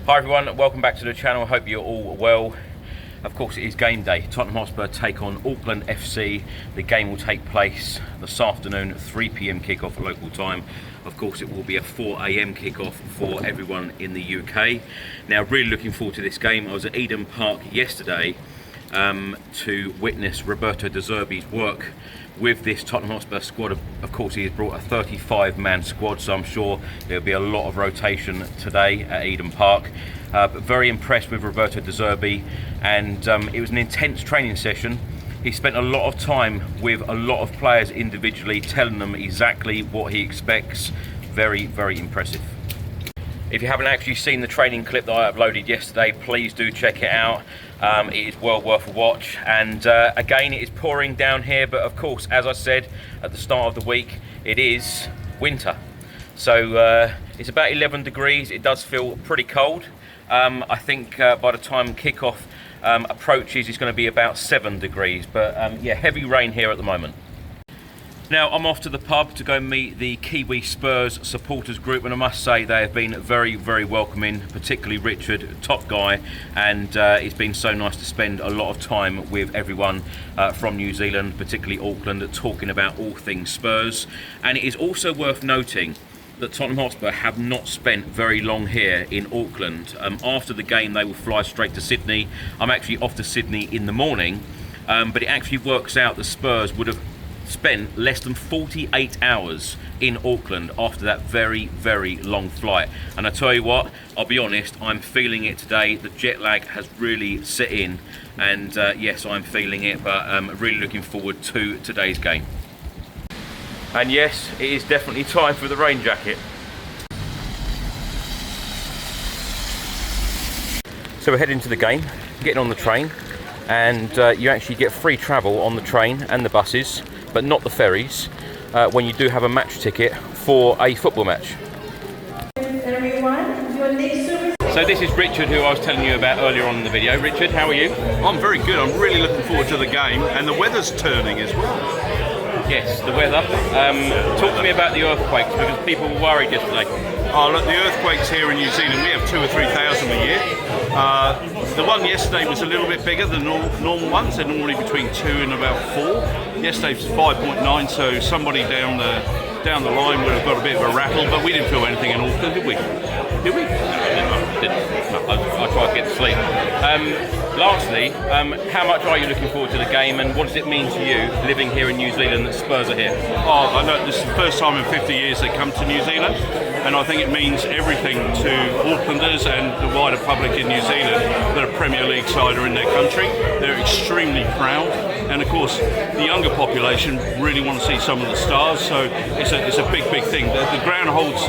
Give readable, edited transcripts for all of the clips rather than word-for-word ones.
Hi everyone, welcome back to the channel. Hope you're all well. Of course, it is game day. Tottenham Hotspur take on Auckland FC. The game will take place this afternoon, 3 PM kickoff local time. Of course, it will be a 4 AM kickoff for everyone in the UK. Now, really looking forward to this game. I was at Eden Park yesterday to witness Roberto De Zerbi's work with this Tottenham Hotspur squad. Of course, he has brought a 35-man squad, so I'm sure there'll be a lot of rotation today at Eden Park. But very impressed with Roberto De Zerbi, and it was an intense training session. He spent a lot of time with a lot of players individually, telling them exactly what he expects. Very, very impressive. If you haven't actually seen the training clip that I uploaded yesterday, please do check it out. It is well worth a watch. And again, it is pouring down here, but of course, as I said at the start of the week, it is winter. So it's about 11 degrees. It does feel pretty cold. I think by the time kickoff approaches, it's going to be about 7 degrees. But yeah, heavy rain here at the moment. Now I'm off to the pub to go meet the Kiwi Spurs supporters group, and I must say they have been very, very welcoming, particularly Richard, top guy, and it's been so nice to spend a lot of time with everyone from New Zealand, particularly Auckland, talking about all things Spurs. And it is also worth noting that Tottenham Hotspur have not spent very long here in Auckland. After the game they will fly straight to Sydney. I'm actually off to Sydney in the morning, but it actually works out that Spurs would have spent less than 48 hours in Auckland after that very, very long flight. And I tell you what, I'll be honest, I'm feeling it today. The jet lag has really set in, and yes, I'm feeling it, but I'm really looking forward to today's game. And yes, it is definitely time for the rain jacket. So we're heading to the game, getting on the train, and you actually get free travel on the train and the buses, but not the ferries, when you do have a match ticket for a football match. So this is Richard, who I was telling you about earlier on in the video. Richard, how are you? I'm very good. I'm really looking forward to the game, and the weather's turning as well. Yes, the weather. Talk to me about the earthquakes, because people were worried yesterday. Oh, look, the earthquakes here in New Zealand, we have 2,000 or 3,000 a year. The one yesterday was a little bit bigger than normal ones. They're normally between 2 and about 4. Yesterday was 5.9, so somebody down the line would have got a bit of a rattle, but we didn't feel anything in Auckland, did we? Did we? No, I tried to get to sleep. Lastly, how much are you looking forward to the game, and what does it mean to you living here in New Zealand that Spurs are here? Oh, I know this is the first time in 50 years they come to New Zealand, and I think it means everything to Aucklanders and the wider public in New Zealand that a Premier League side are in their country. They're extremely proud, and of course the younger population really want to see some of the stars, so it's a big thing. The ground holds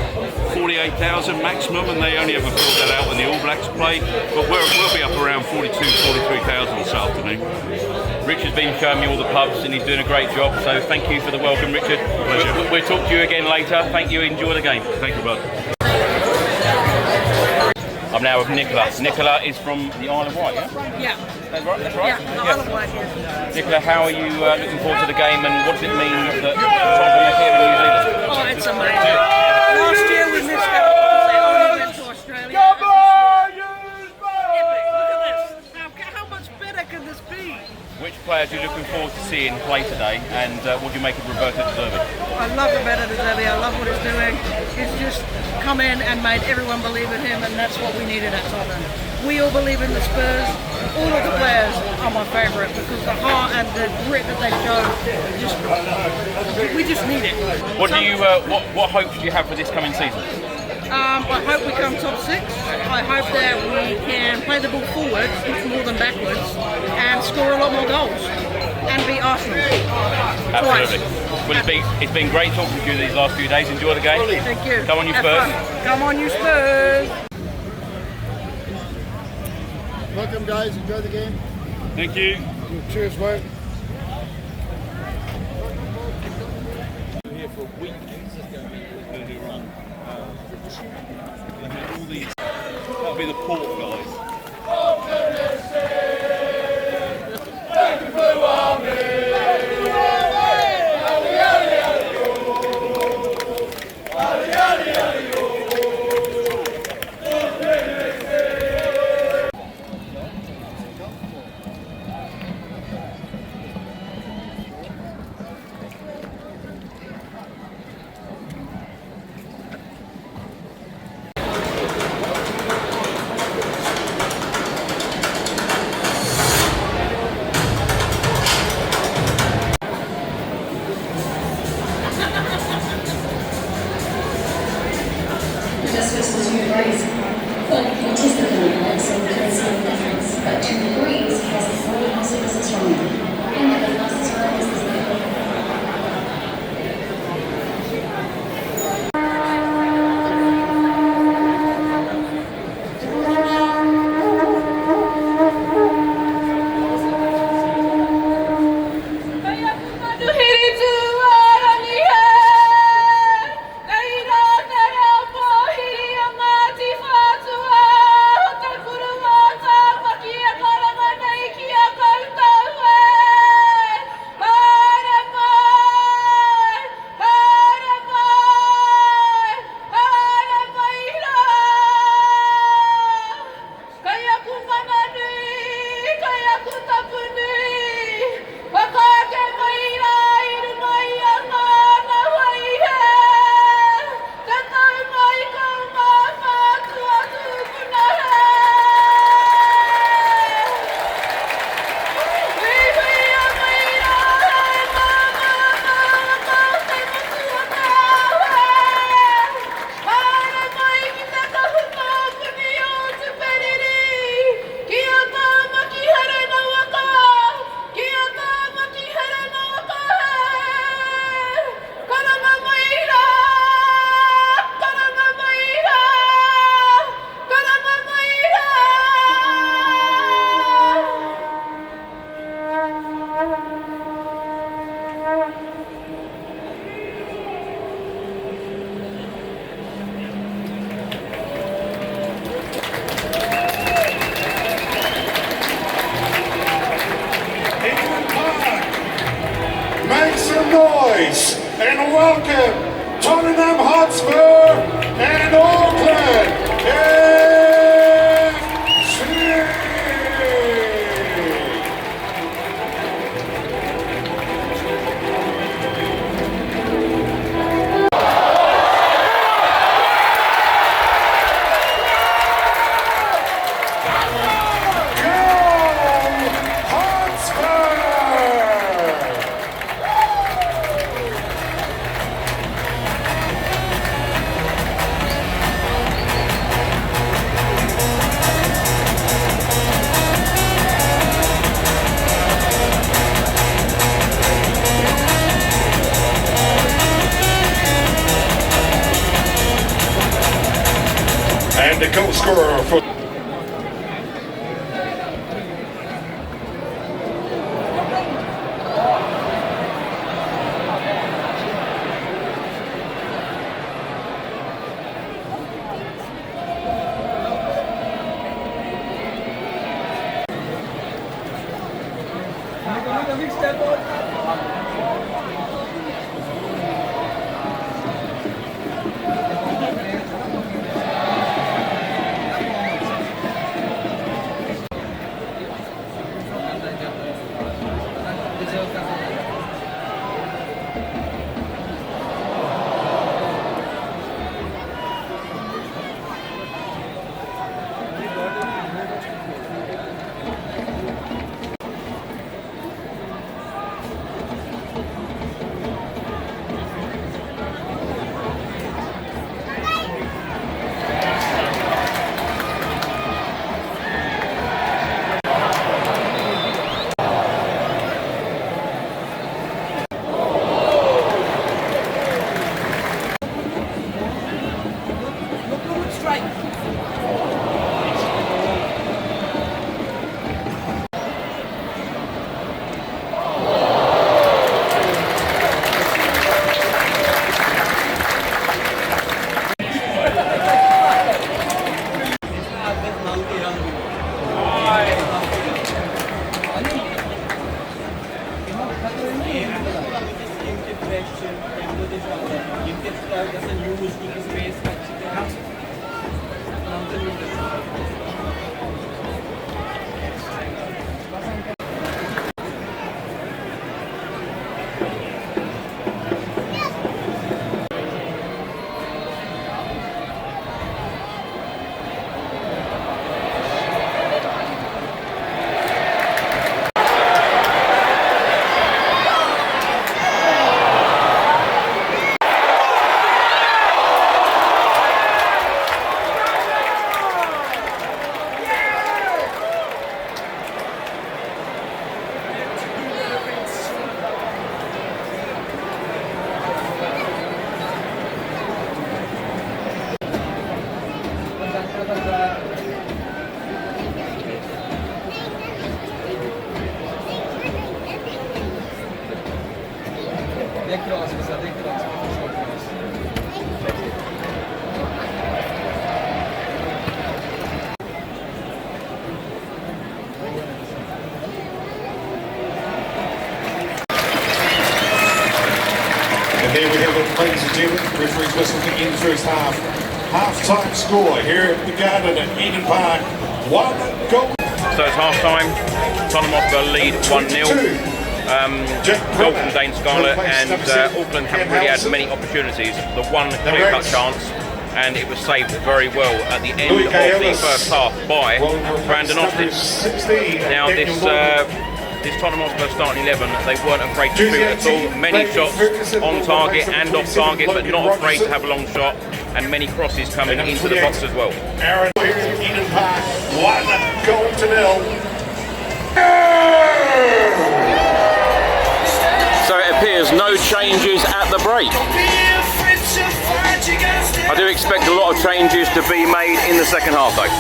48,000 maximum, and they only ever built that out when the All Blacks play, but we'll be up around 43,000 this afternoon. Richard's been showing me all the pubs, and he's doing a great job, so thank you for the welcome, Richard. Pleasure. We'll talk to you again later. Thank you, enjoy the game. Thank you, bud. I'm now with Nicola. Nicola is from the Isle of Wight, yeah? Yeah. That's right? Yeah, the Isle of Wight, yeah. Nicola, how are you looking forward to the game, and what does it mean that Tottenham are here in New Zealand? Oh, it's amazing. Last year we missed out because they only went to Australia. Epic, look at this. How much better can this be? Which players are you looking forward to seeing play today, and what do you make of Roberto De Zerbi? I love Roberto De Zerbi. I love what he's doing. He's just come in and made everyone believe in him, and that's what we needed at Tottenham. We all believe in the Spurs. All of the players are my favourite because the heart and the grit that they show, we just need it. What hopes do you have for this coming season? I hope we come top 6. I hope that we can play the ball forwards more than backwards and score a lot more goals and beat Arsenal. Absolutely. Well, it's been great talking to you these last few days. Enjoy the game. Thank you. Come on, you Spurs. Come on, you Spurs. Welcome, guys. Enjoy the game. Thank you. Cheers, mate. Here for a week. Going to do a run. All these. That'll be the port guys. access to 2 degrees. But it is the Philippines, so we can see the difference. But 2 degrees has the 40 from you. And the fastest one is the noise and welcome Tottenham Hotspur and Auckland FC! And the goal scorer for Space Referee's whistle to end the first half. Half-time score here at the Garden at Eden Park. 1 goal. So it's half-time. Tottenham Hotspur lead 1-0. Goal from Dane Scarlett, and Auckland haven't really had many opportunities. The one clear-cut chance, and it was saved very well at the end of the first half by Brandon Austin. Now this Tottenham Hotspur starting 11, they weren't afraid to shoot at all. Many shots on target and off target, but not afraid to have a long shot, and many crosses coming into the box as well. Aaron here at Eden Park, 1-0. So it appears no changes at the break. I do expect a lot of changes to be made in the second half though.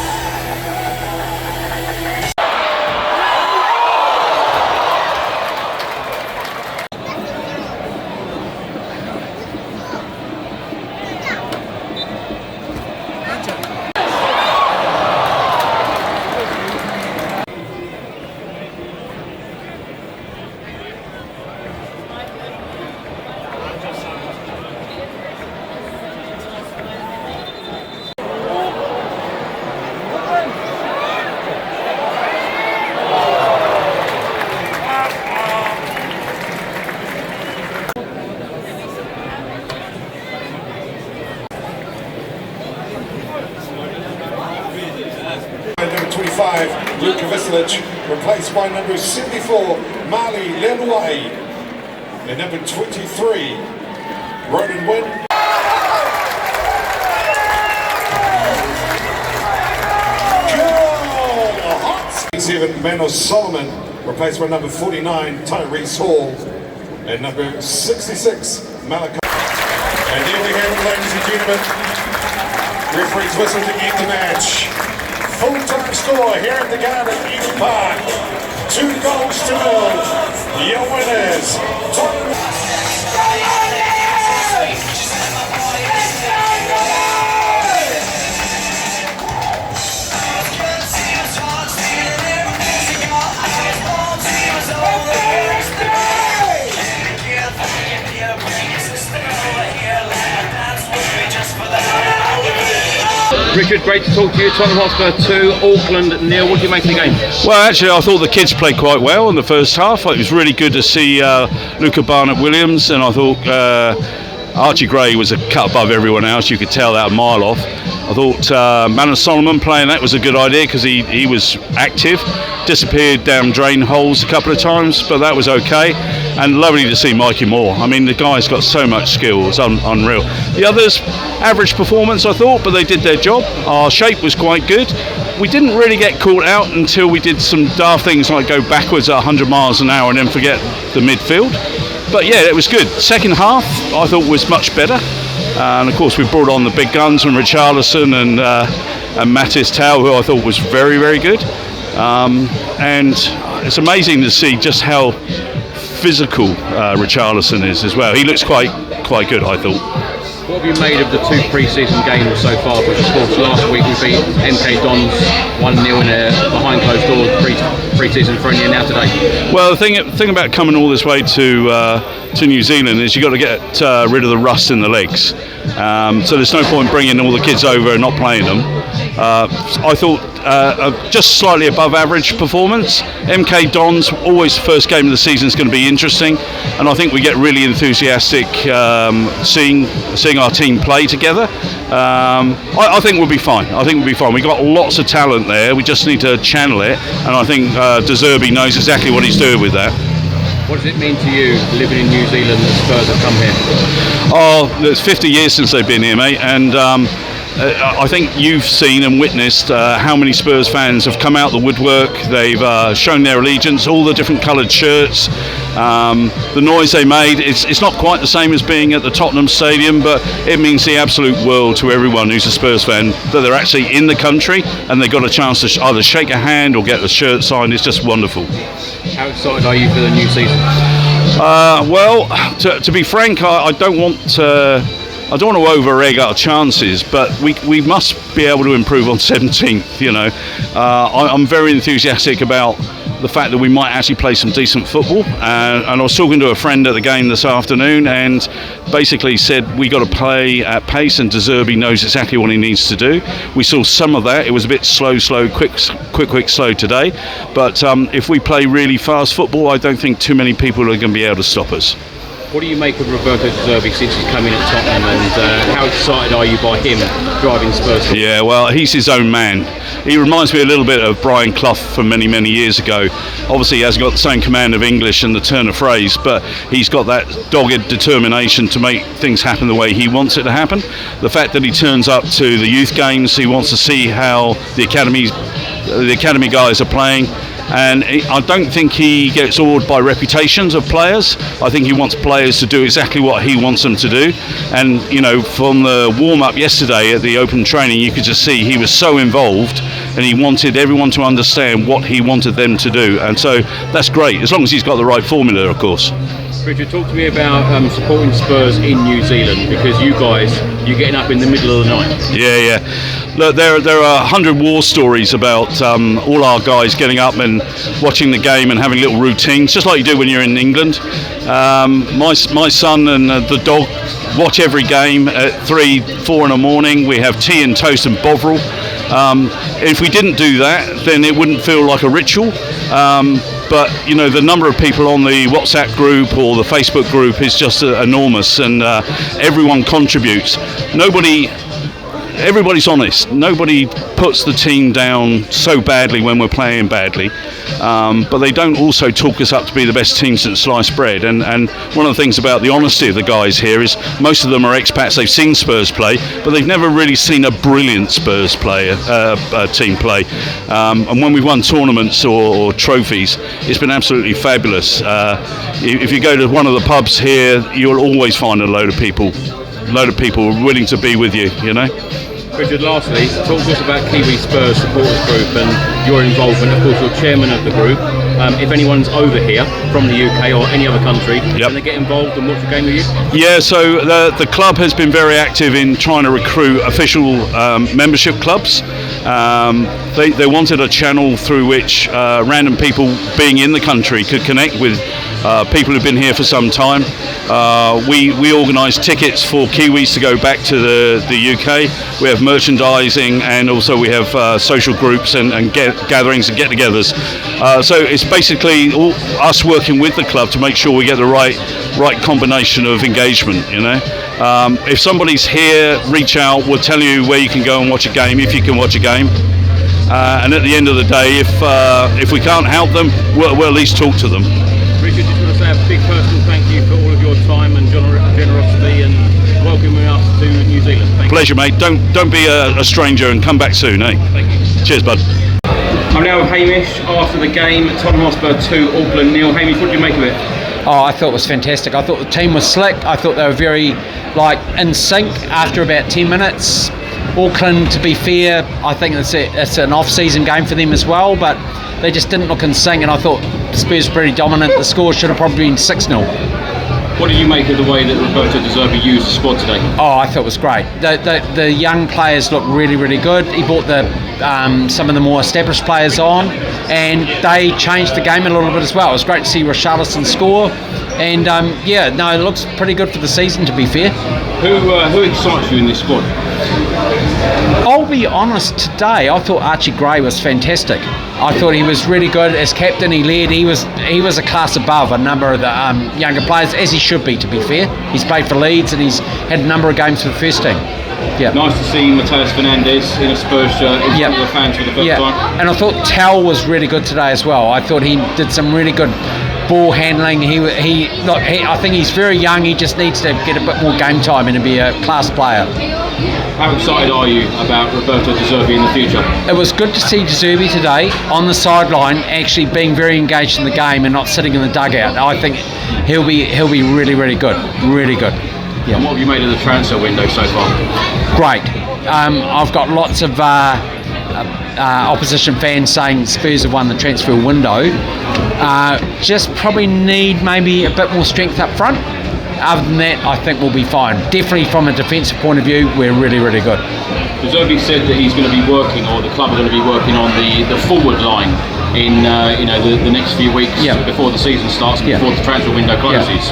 Number 25, Luka Vislic, replaced by number 74, Mali Leluai. And number 23, Ronan Wynn. Hot 7, Manos Solomon, replaced by number 49, Tyrese Hall. And number 66, Malachi. And there we have it, ladies and gentlemen. Referee's whistle to end the match. Full-time score here at the Garden, Eden Park. 2-0. Your winners, Tottenham. Richard, great to talk to you. Tottenham Hotspur 2, Auckland 0. What do you make of the game? Well, actually, I thought the kids played quite well in the first half. It was really good to see Luca Barnett-Williams, and I thought Archie Gray was a cut above everyone else. You could tell that a mile off. I thought Manos Solomon playing that was a good idea because he was active. Disappeared down drain holes a couple of times, but that was okay. And lovely to see Mikey Moore. I mean, the guy's got so much skill, it's unreal. The others, average performance I thought, but they did their job. Our shape was quite good. We didn't really get caught out until we did some daft things like go backwards at 100 miles an hour and then forget the midfield. But yeah, it was good. Second half I thought was much better. And of course we brought on the big guns from Richarlison and Mattis Tau, who I thought was very, very good. And it's amazing to see just how physical Richarlison is as well. He looks quite good, I thought. What have you made of the two pre-season games so far? Because of course last week we beat MK Dons 1-0 in a behind closed doors pre-season friendly, and now today. Well, the thing about coming all this way to New Zealand is you've got to get rid of the rust in the legs. So there's no point bringing all the kids over and not playing them. I thought just slightly above average performance. MK Dons, always the first game of the season is going to be interesting, and I think we get really enthusiastic seeing our team play together. I think we'll be fine. We've got lots of talent there. We just need to channel it, and I think De Zerbi knows exactly what he's doing with that. What does it mean to you living in New Zealand that Spurs have come here? Oh, it's 50 years since they've been here, mate, and I think you've seen and witnessed how many Spurs fans have come out the woodwork. They've shown their allegiance, all the different coloured shirts, the noise they made. It's not quite the same as being at the Tottenham Stadium, but it means the absolute world to everyone who's a Spurs fan that they're actually in the country and they got a chance to either shake a hand or get the shirt signed. It's just wonderful. How excited are you for the new season? Well, to be frank, I don't want to over-egg our chances, but we must be able to improve on 17th. You know, I'm very enthusiastic about the fact that we might actually play some decent football. And I was talking to a friend at the game this afternoon, and basically said we got to play at pace, and De Zerbi knows exactly what he needs to do. We saw some of that. It was a bit slow, quick, slow today. But if we play really fast football, I don't think too many people are going to be able to stop us. What do you make of Roberto De Zerbi since he's come in at Tottenham, and how excited are you by him driving Spurs? Yeah, well, he's his own man. He reminds me a little bit of Brian Clough from many, many years ago. Obviously, he hasn't got the same command of English and the turn of phrase, but he's got that dogged determination to make things happen the way he wants it to happen. The fact that he turns up to the youth games, he wants to see how the academy guys are playing. And I don't think he gets awed by reputations of players. I think he wants players to do exactly what he wants them to do. And, you know, from the warm-up yesterday at the open training, you could just see he was so involved, and he wanted everyone to understand what he wanted them to do. And so that's great, as long as he's got the right formula, of course. Richard, talk to me about supporting Spurs in New Zealand, because you're getting up in the middle of the night. Yeah. Look, there are 100 war stories about all our guys getting up and watching the game and having little routines, just like you do when you're in England. My son and the dog watch every game at 3-4 in the morning. We have tea and toast and bovril. If we didn't do that, then it wouldn't feel like a ritual. But you know, the number of people on the WhatsApp group or the Facebook group is just enormous, and everyone contributes. Everybody's honest. Nobody puts the team down so badly when we're playing badly, but they don't also talk us up to be the best team since sliced bread. And one of the things about the honesty of the guys here is most of them are expats. They've seen Spurs play, but they've never really seen a brilliant Spurs team play. And when we've won tournaments or trophies, it's been absolutely fabulous. If you go to one of the pubs here, you'll always find a load of people willing to be with you, you know. Richard, lastly, talk to us about Kiwi Spurs supporters group and your involvement. Of course, you're chairman of the group. If anyone's over here from the UK or any other country, can they get involved and watch a game with you? Yeah, so the club has been very active in trying to recruit official membership clubs. They wanted a channel through which random people being in the country could connect with people who've been here for some time. We organise tickets for Kiwis to go back to the UK. We have merchandising, and also we have social groups and gatherings and get-togethers. So it's basically all us working with the club to make sure we get the right combination of engagement, you know. If somebody's here, reach out. We'll tell you where you can go and watch a game, if you can watch a game. And at the end of the day, if we can't help them, we'll at least talk to them. Richard, just want to say a big personal thank you for all of your time and generosity and welcoming us to New Zealand. Thank Pleasure, you. mate. Don't be a stranger, and come back soon, eh? Thank you. Cheers, bud. I'm now with Hamish after the game. Tottenham Hotspur 2, Auckland 0. Hamish, what did you make of it? Oh, I thought it was fantastic. I thought the team was slick. I thought they were very in sync after about 10 minutes. Auckland, to be fair, I think it's an off-season game for them as well, but they just didn't look in sync, and I thought Spurs were pretty dominant. The score should have probably been 6-0. What did you make of the way that Roberto De Zerbi used the squad today? Oh, I thought it was great. The young players looked really, really good. He brought some of the more established players on, and they changed the game a little bit as well. It was great to see Richarlison score, and it looks pretty good for the season, to be fair. Who excites you in this squad? I'll be honest, today I thought Archie Gray was fantastic. I thought he was really good as captain. He led. He was a class above a number of the younger players, as he should be, to be fair. He's played for Leeds and he's had a number of games for the first team. Yeah. Nice to see Matheus Fernandes in a Spurs shirt in front of the fans for the first time. And I thought Tell was really good today as well. I thought he did some really good ball handling. I think he's very young. He just needs to get a bit more game time and to be a class player. How excited are you about Roberto De Zerbi in the future? It was good to see De Zerbi today on the sideline, actually being very engaged in the game and not sitting in the dugout. I think he'll be really, really good. Really good. Yeah. And what have you made of the transfer window so far? Great. I've got lots of opposition fans saying Spurs have won the transfer window. Just probably need maybe a bit more strength up front. Other than that, I think we'll be fine. Definitely from a defensive point of view, we're really, really good. De Zerbi said that he's going to be working, or the club are going to be working on the forward line. in the next few weeks before the season starts and before the transfer window closes.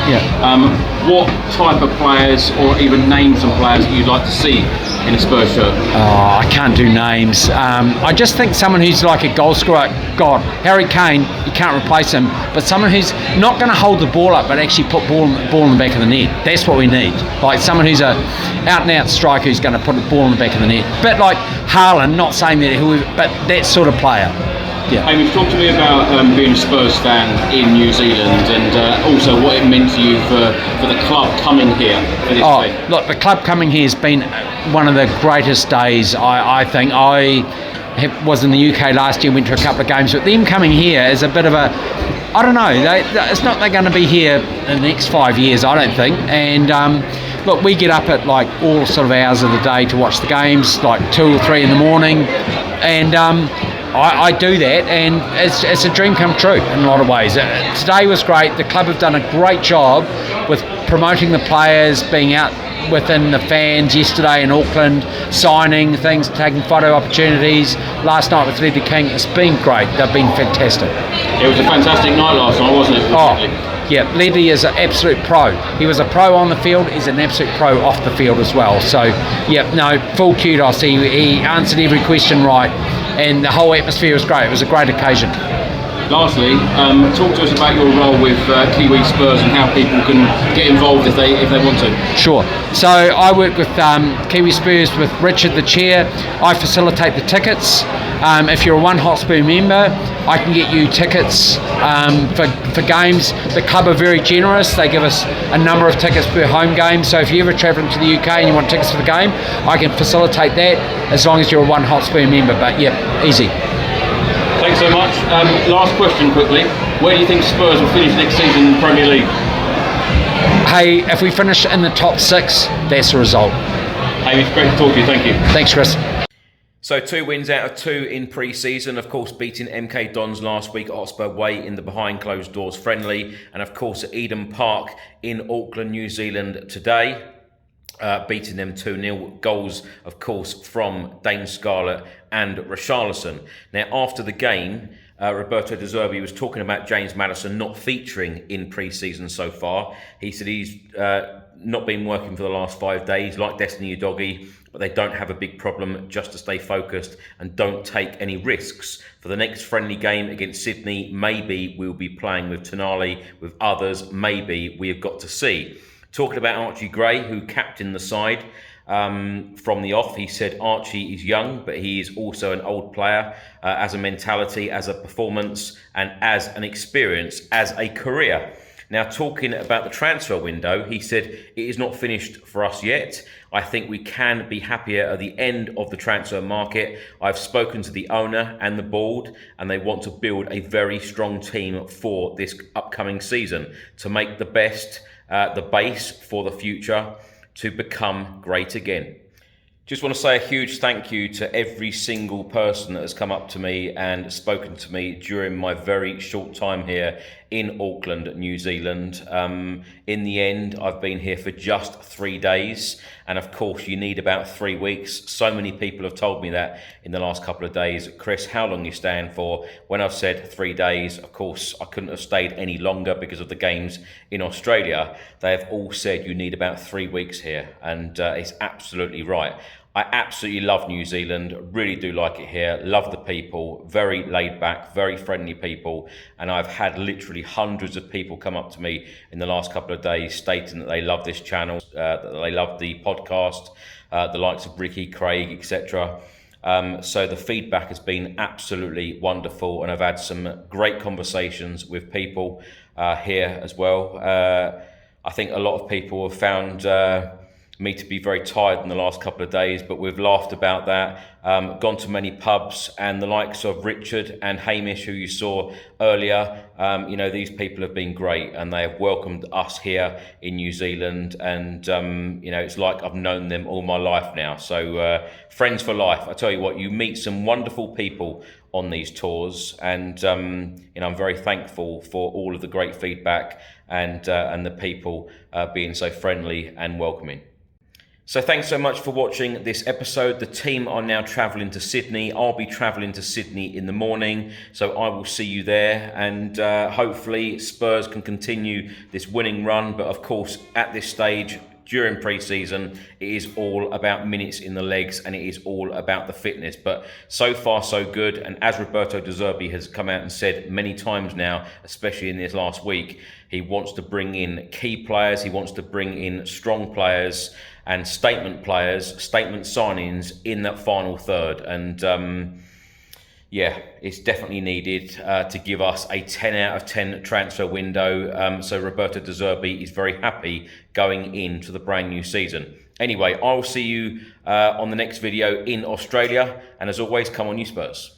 What type of players, or even names and players, that you'd like to see in a Spurs shirt? Oh, I can't do names. I just think someone who's like a goal scorer. God, Harry Kane, you can't replace him, but someone who's not going to hold the ball up but actually put ball in the back of the net. That's what we need. Like someone who's a out and out striker who's going to put the ball in the back of the net. Bit like Cowlin, not saying that but that sort of player. Yeah. Hamish, talk to me about being a Spurs fan in New Zealand, and also what it meant to you for the club coming here for this thing. Look, the club coming here has been one of the greatest days, I think. I was in the UK last year, went to a couple of games, but them coming here is a bit of a, I don't know, it's not they're going to be here in the next 5 years, I don't think. And look, we get up at like all sort of hours of the day to watch the games, like 2 or 3 in the morning, and I do that, and it's a dream come true in a lot of ways. Today was great. The club have done a great job with promoting the players, being out within the fans yesterday in Auckland, signing things, taking photo opportunities. Last night with Ledley King, it's been great. They've been fantastic. It was a fantastic night last night, wasn't it? Yeah, Ledley is an absolute pro. He was a pro on the field, he's an absolute pro off the field as well. So, full kudos. He answered every question right, and the whole atmosphere was great. It was a great occasion. Lastly, talk to us about your role with Kiwi Spurs and how people can get involved if they want to. Sure. So I work with Kiwi Spurs with Richard, the chair. I facilitate the tickets. If you're a One Hotspur member, I can get you tickets for games. The club are very generous. They give us a number of tickets per home game. So if you're ever travelling to the UK and you want tickets for the game, I can facilitate that as long as you're a One Hotspur member. But easy. Thanks so much. Last question quickly. Where do you think Spurs will finish next season in the Premier League? Hey, if we finish in the top 6, that's the result. Hey, it's great to talk to you. Thank you. Thanks, Chris. So 2 wins out of 2 in pre-season, of course beating MK Dons last week at Hotspur Way in the behind closed doors friendly, and of course at Eden Park in Auckland, New Zealand today. Beating them 2-0. Goals, of course, from Dane Scarlett and Richarlison. Now, after the game, Roberto De Zerbi was talking about James Maddison not featuring in pre-season so far. He said he's not been working for the last 5 days, like Destiny Udogie, but they don't have a big problem, just to stay focused and don't take any risks. For the next friendly game against Sydney, maybe we'll be playing with Tonali, with others, maybe we have got to see. Talking about Archie Gray, who captained the side from the off, he said Archie is young, but he is also an old player, as a mentality, as a performance, and as an experience, as a career. Now, talking about the transfer window, he said it is not finished for us yet. I think we can be happier at the end of the transfer market. I've spoken to the owner and the board, and they want to build a very strong team for this upcoming season to make the best, the base for the future to become great again. Just want to say a huge thank you to every single person that has come up to me and spoken to me during my very short time here in Auckland, New Zealand. In the end, I've been here for just 3 days. And of course, you need about 3 weeks. So many people have told me that in the last couple of days. Chris, how long are you staying for? When I've said 3 days, of course, I couldn't have stayed any longer because of the games in Australia. They have all said you need about 3 weeks here. And it's absolutely right. I absolutely love New Zealand, really do like it here, love the people, very laid back, very friendly people, and I've had literally hundreds of people come up to me in the last couple of days stating that they love this channel, that they love the podcast, the likes of Ricky, Craig, etc. So the feedback has been absolutely wonderful, and I've had some great conversations with people here as well. I think a lot of people have found me to be very tired in the last couple of days, but we've laughed about that, gone to many pubs, and the likes of Richard and Hamish, who you saw earlier, these people have been great, and they have welcomed us here in New Zealand, and it's like I've known them all my life now. So friends for life. I tell you what, you meet some wonderful people on these tours, and I'm very thankful for all of the great feedback and the people being so friendly and welcoming. So thanks so much for watching this episode. The team are now travelling to Sydney. I'll be travelling to Sydney in the morning, so I will see you there, and hopefully Spurs can continue this winning run. But of course, at this stage, during pre-season, it is all about minutes in the legs, and it is all about the fitness. But so far, so good. And as Roberto De Zerbi has come out and said many times now, especially in this last week, he wants to bring in key players. He wants to bring in strong players and statement players, statement signings in that final third. And yeah, it's definitely needed to give us a 10 out of 10 transfer window. So Roberto De Zerbi is very happy going into the brand new season. Anyway, I will see you on the next video in Australia. And as always, come on you Spurs.